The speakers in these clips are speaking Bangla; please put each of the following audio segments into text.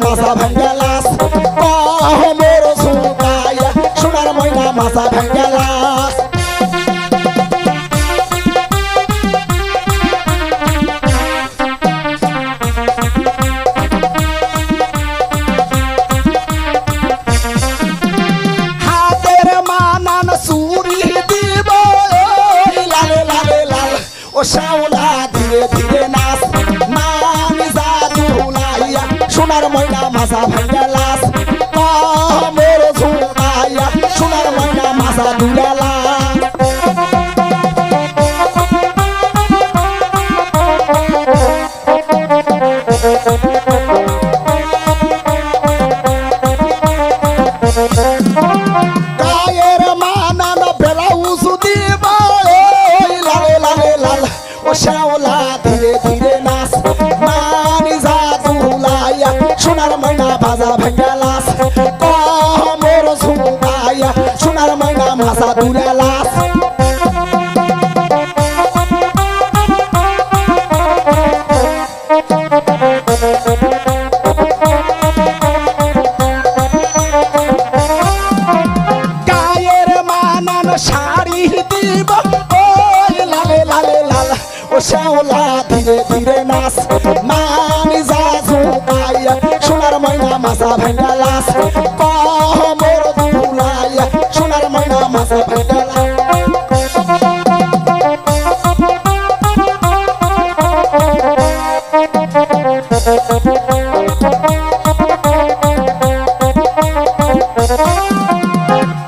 মাছা ভাঙ্গালাস মোর ঝুঁকাইয়া সোনার ময়না মাছা ভাঙ্গালাস ও শাওলা ধীরে ধীরে নাচ নামি জাদু লাইয়া সোনার ময়না মাছা ভাঙ্গালাস মোর ঝুঁকাইয়া সোনার ময়না মাছা দুলালাস গায়ের মানান ব্লাউজ দিবা ও শাওলা ধীরে ধীরে নাচ নামি জাদু লাইয়া সোনার ময়না বাজা ভাঙ্গালাস মোর ঝুঁকাইয়া সোনার ময়না মাছা দুলালাস গায়ের মানান শাড়ি দিব শাওলা ধীরে ধীরে নাচ নামি জাদু লাইয়া সোনার ময়না মাছা ভাঙ্গালাস মোর দুলাইয়া সোনার ময়না মাছা ভাঙ্গালাস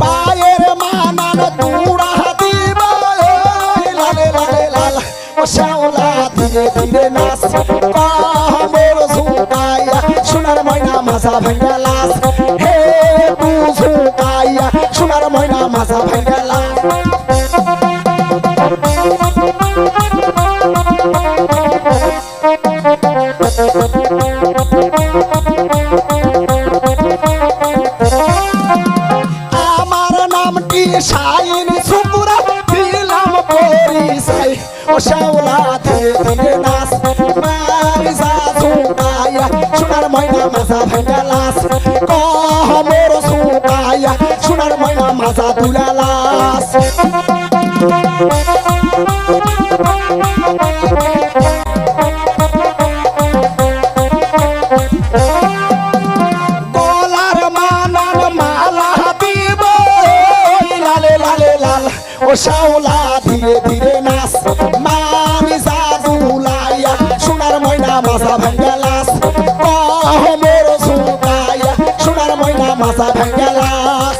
পায়ের মানান দুড়া দিবা ও শাওলা ধীরে ধীরে নাচ মোর ঝুঁকাইয়া সোনার ময়না মাছা ভাঙ্গালাস হে তু ঝুঁকাইয়া সোনার ময়না মাছা ভাঙ্গালাস আমার নামটি শাইন সুপুরা দিলাম পরিচয় ও শাওলা ধীরে ধীরে নাচ নামি জাদু লাইয়া সোনার ময়না মাছা ভাঙ্গালাস মোর ঝুঁকাইয়া সোনার ময়না মাছা দুলালাস গলার মানান মালা দিব লালে লালে লাল ও শাওলা ধীরে ধীরে নাচ নামি জাদু লাইয়া সোনার ময়না মাছা ভাঙ্গালাস মোর ঝুঁকাইয়া সোনার ময়না মাছা ভাঙ্গালাস